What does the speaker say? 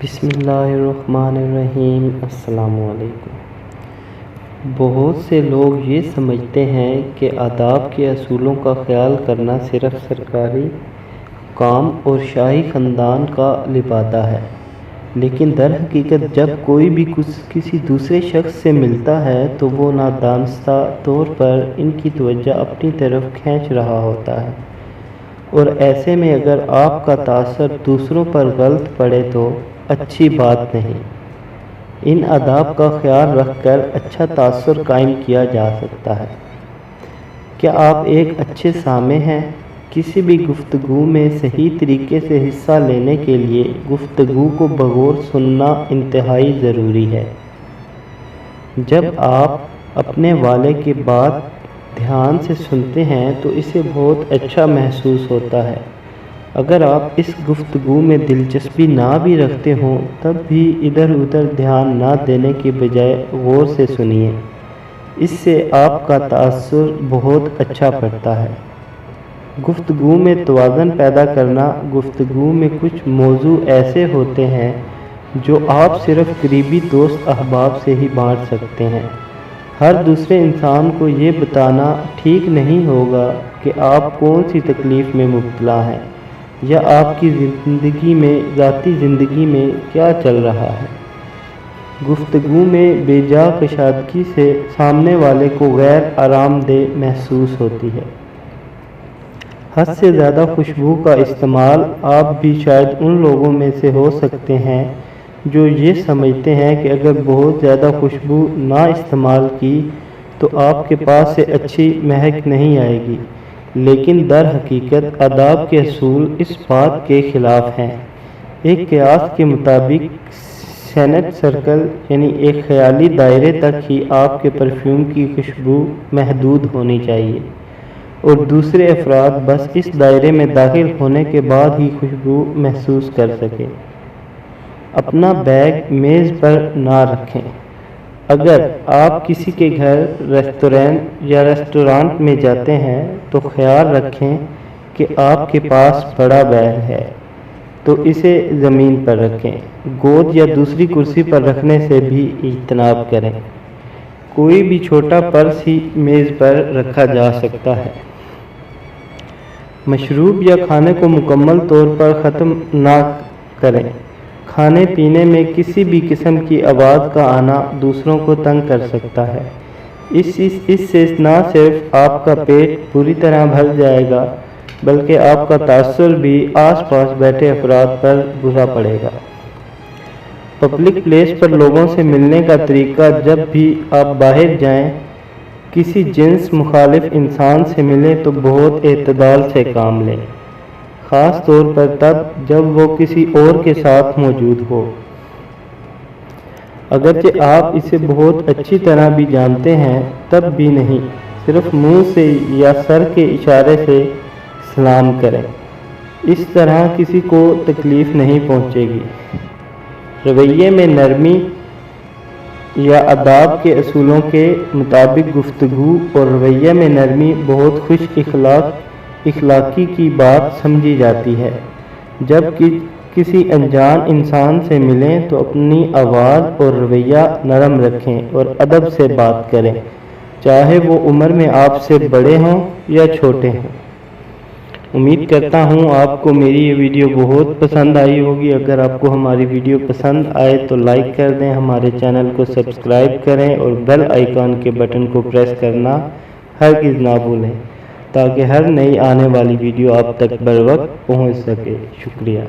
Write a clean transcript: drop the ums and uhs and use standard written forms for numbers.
بسم اللہ الرحمن الرحیم۔ السلام علیکم۔ بہت سے لوگ یہ سمجھتے ہیں کہ آداب کے اصولوں کا خیال کرنا صرف سرکاری کام اور شاہی خاندان کا لبادہ ہے، لیکن در حقیقت جب کوئی بھی کسی دوسرے شخص سے ملتا ہے تو وہ نادانستہ طور پر ان کی توجہ اپنی طرف کھینچ رہا ہوتا ہے، اور ایسے میں اگر آپ کا تاثر دوسروں پر غلط پڑے تو اچھی بات نہیں۔ ان آداب کا خیال رکھ کر اچھا تاثر قائم کیا جا سکتا ہے۔ کیا آپ ایک اچھے سامع ہیں؟ کسی بھی گفتگو میں صحیح طریقے سے حصہ لینے کے لیے گفتگو کو بغور سننا انتہائی ضروری ہے۔ جب آپ اپنے والے کی بات دھیان سے سنتے ہیں تو اسے بہت اچھا محسوس ہوتا ہے۔ اگر آپ اس گفتگو میں دلچسپی نہ بھی رکھتے ہوں تب بھی ادھر ادھر دھیان نہ دینے کے بجائے غور سے سنیے، اس سے آپ کا تاثر بہت اچھا پڑتا ہے۔ گفتگو میں توازن پیدا کرنا۔ گفتگو میں کچھ موضوع ایسے ہوتے ہیں جو آپ صرف قریبی دوست احباب سے ہی بانٹ سکتے ہیں۔ ہر دوسرے انسان کو یہ بتانا ٹھیک نہیں ہوگا کہ آپ کون سی تکلیف میں مبتلا ہیں یا آپ کی ذاتی زندگی میں کیا چل رہا ہے۔ گفتگو میں بے جا کشادگی سے سامنے والے کو غیر آرام دہ محسوس ہوتی ہے۔ حد سے زیادہ خوشبو کا استعمال۔ آپ بھی شاید ان لوگوں میں سے ہو سکتے ہیں جو یہ سمجھتے ہیں کہ اگر بہت زیادہ خوشبو نہ استعمال کی تو آپ کے پاس سے اچھی مہک نہیں آئے گی، لیکن در حقیقت آداب کے اصول اس بات کے خلاف ہیں۔ ایک قیاس کے مطابق سینٹ سرکل یعنی ایک خیالی دائرے تک ہی آپ کے پرفیوم کی خوشبو محدود ہونی چاہیے، اور دوسرے افراد بس اس دائرے میں داخل ہونے کے بعد ہی خوشبو محسوس کر سکیں۔ اپنا بیگ میز پر نہ رکھیں۔ اگر آپ کسی کے گھر، ریسٹورانٹ میں جاتے ہیں تو خیال رکھیں کہ آپ کے پاس بڑا بیگ ہے تو اسے زمین پر رکھیں۔ گود یا دوسری کرسی پر رکھنے سے بھی اجتناب کریں۔ کوئی بھی چھوٹا پرس ہی میز پر رکھا جا سکتا ہے۔ مشروب یا کھانے کو مکمل طور پر ختم نہ کریں۔ کھانے پینے میں کسی بھی قسم کی آواز کا آنا دوسروں کو تنگ کر سکتا ہے۔ اس سے نہ صرف آپ کا پیٹ پوری طرح بھر جائے گا بلکہ آپ کا تاثر بھی آس پاس بیٹھے افراد پر برا پڑے گا۔ پبلک پلیس پر لوگوں سے ملنے کا طریقہ۔ جب بھی آپ باہر جائیں، کسی جنس مخالف انسان سے ملیں تو بہت اعتدال سے کام لیں، خاص طور پر تب جب وہ کسی اور کے ساتھ موجود ہو۔ اگرچہ آپ اسے بہت اچھی طرح بھی جانتے ہیں تب بھی نہیں، صرف منہ سے یا سر کے اشارے سے سلام کریں، اس طرح کسی کو تکلیف نہیں پہنچے گی۔ رویے میں نرمی یا آداب کے اصولوں کے مطابق گفتگو اور رویے میں نرمی بہت خوش اخلاقی کی بات سمجھی جاتی ہے۔ جب کسی انجان انسان سے ملیں تو اپنی آواز اور رویہ نرم رکھیں اور ادب سے بات کریں، چاہے وہ عمر میں آپ سے بڑے ہوں یا چھوٹے ہوں۔ امید کرتا ہوں آپ کو میری یہ ویڈیو بہت پسند آئی ہوگی۔ اگر آپ کو ہماری ویڈیو پسند آئے تو لائک کر دیں، ہمارے چینل کو سبسکرائب کریں اور بیل آئیکن کے بٹن کو پریس کرنا ہرگز نہ بھولیں تاکہ ہر نئی آنے والی ویڈیو آپ تک بروقت پہنچ سکے۔ شکریہ۔